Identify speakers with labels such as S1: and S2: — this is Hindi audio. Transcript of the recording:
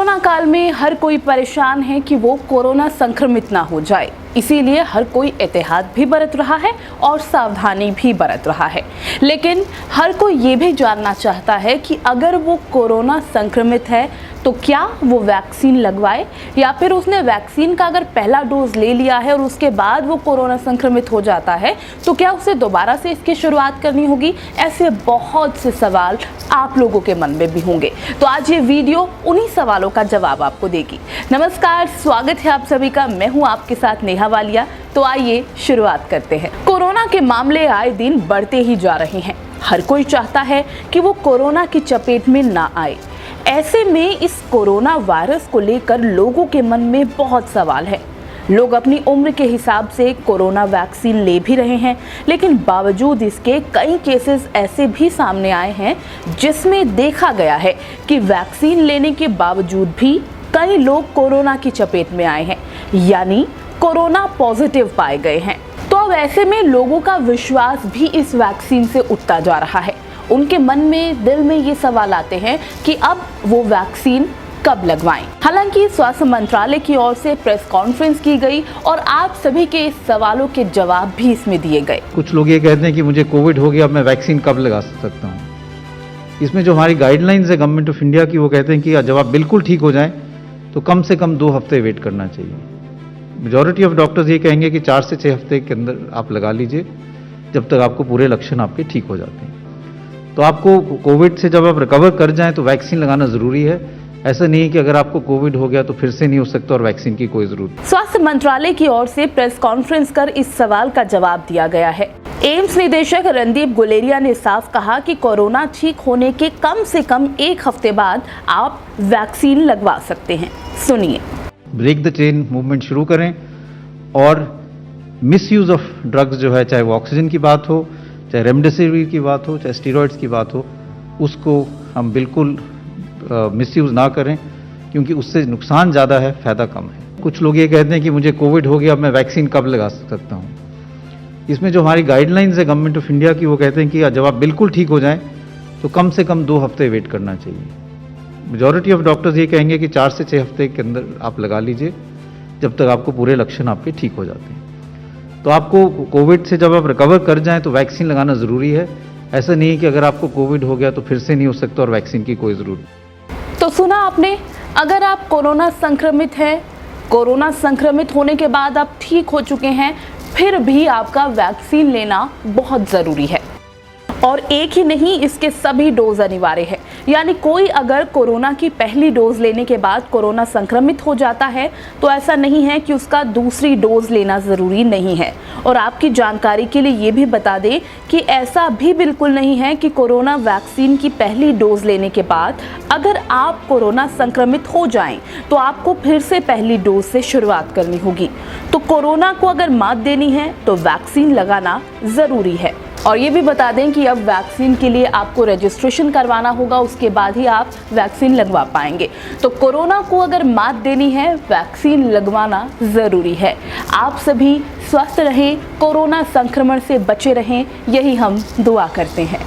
S1: कोरोना काल में हर कोई परेशान है कि वो कोरोना संक्रमित ना हो जाए, इसीलिए हर कोई एहतियात भी बरत रहा है और सावधानी भी बरत रहा है। लेकिन हर कोई ये भी जानना चाहता है कि अगर वो कोरोना संक्रमित है तो क्या वो वैक्सीन लगवाए, या फिर उसने वैक्सीन का अगर पहला डोज ले लिया है और उसके बाद वो कोरोना संक्रमित हो जाता है तो क्या उसे दोबारा से इसकी शुरुआत करनी होगी। ऐसे बहुत से सवाल आप लोगों के मन में भी होंगे, तो आज ये वीडियो उन्हीं सवालों का जवाब आपको देगी। नमस्कार, स्वागत है आप सभी का। मैं हूँ आपके साथ नेहा वालिया। तो आइए शुरुआत करते हैं। कोरोना के मामले आए दिन बढ़ते ही जा रहे हैं। हर कोई चाहता है कि वो कोरोना की चपेट में ना आए। ऐसे में इस कोरोना वायरस को लेकर लोगों के मन में बहुत सवाल है। लोग अपनी उम्र के हिसाब से कोरोना वैक्सीन ले भी रहे हैं, लेकिन बावजूद इसके कई केसेस ऐसे भी सामने आए हैं जिसमें देखा गया है कि वैक्सीन लेने के बावजूद भी कई लोग कोरोना की चपेट में आए हैं, यानी कोरोना पॉजिटिव पाए गए हैं। तो अब ऐसे में लोगों का विश्वास भी इस वैक्सीन से उठता जा रहा है। उनके मन में, दिल में ये सवाल आते हैं कि अब वो वैक्सीन कब लगवाएं। हालांकि स्वास्थ्य मंत्रालय की ओर से प्रेस कॉन्फ्रेंस की गई और आप सभी के इस सवालों के जवाब भी इसमें दिए गए।
S2: कुछ लोग ये कहते हैं कि मुझे कोविड हो गया, अब मैं वैक्सीन कब लगा सकता हूँ। इसमें जो हमारी गाइडलाइंस है गवर्नमेंट ऑफ इंडिया की, वो कहते हैं कि जब आप बिल्कुल ठीक हो जाएं तो कम से कम 2 हफ्ते वेट करना चाहिए। मेजॉरिटी ऑफ डॉक्टर्स ये कहेंगे कि 4 से 6 हफ्ते के अंदर आप लगा लीजिए, जब तक आपको पूरे लक्षण आपके ठीक हो जाते हैं। तो आपको कोविड से जब आप रिकवर कर जाएं तो वैक्सीन लगाना जरूरी है। ऐसा नहीं है कि अगर आपको कोविड हो गया तो फिर से नहीं हो सकता और वैक्सीन की कोई जरूरत नहीं।
S1: स्वास्थ्य मंत्रालय की ओर से प्रेस कॉन्फ्रेंस कर इस सवाल का जवाब दिया गया है। एम्स निदेशक रणदीप गुलेरिया ने साफ कहा कि कोरोना ठीक होने के कम से कम 1 हफ्ते बाद आप वैक्सीन लगवा सकते हैं। सुनिए।
S2: ब्रेक द चेन मूवमेंट शुरू करें और मिस यूज ऑफ ड्रग्स जो है, चाहे वो ऑक्सीजन की बात हो, चाहे रेमडेसिविर की बात हो, चाहे स्टीरॉइड्स की बात हो, उसको हम बिल्कुल मिसयूज ना करें, क्योंकि उससे नुकसान ज़्यादा है, फ़ायदा कम है। कुछ लोग ये कहते हैं कि मुझे कोविड हो गया, अब मैं वैक्सीन कब लगा सकता हूँ। इसमें जो हमारी गाइडलाइंस है गवर्नमेंट ऑफ इंडिया की, वो कहते हैं कि जब आप बिल्कुल ठीक हो जाएं तो कम से कम 2 हफ्ते वेट करना चाहिए। मेजॉरिटी ऑफ डॉक्टर्स ये कहेंगे कि 4 से 6 हफ्ते के अंदर आप लगा लीजिए, जब तक आपको पूरे लक्षण आपके ठीक हो जाते हैं। तो आपको कोविड से जब आप रिकवर कर जाएं तो वैक्सीन लगाना ज़रूरी है। ऐसा नहीं है कि अगर आपको कोविड हो गया तो फिर से नहीं हो सकता और वैक्सीन की कोई ज़रूरत नहीं।
S1: तो सुना आपने, अगर आप कोरोना संक्रमित हैं, कोरोना संक्रमित होने के बाद आप ठीक हो चुके हैं, फिर भी आपका वैक्सीन लेना बहुत ज़रूरी है। और एक ही नहीं, इसके सभी डोज अनिवार्य है। यानी कोई अगर कोरोना की पहली डोज लेने के बाद कोरोना संक्रमित हो जाता है तो ऐसा नहीं है कि उसका दूसरी डोज लेना ज़रूरी नहीं है। और आपकी जानकारी के लिए ये भी बता दें कि ऐसा भी बिल्कुल नहीं है कि कोरोना वैक्सीन की पहली डोज लेने के बाद अगर आप कोरोना संक्रमित हो जाएं तो आपको फिर से पहली डोज से शुरुआत करनी होगी। तो कोरोना को अगर मात देनी है तो वैक्सीन लगाना ज़रूरी है। और ये भी बता दें कि अब वैक्सीन के लिए आपको रजिस्ट्रेशन करवाना होगा, उसके बाद ही आप वैक्सीन लगवा पाएंगे। तो कोरोना को अगर मात देनी है, वैक्सीन लगवाना ज़रूरी है। आप सभी स्वस्थ रहें, कोरोना संक्रमण से बचे रहें, यही हम दुआ करते हैं।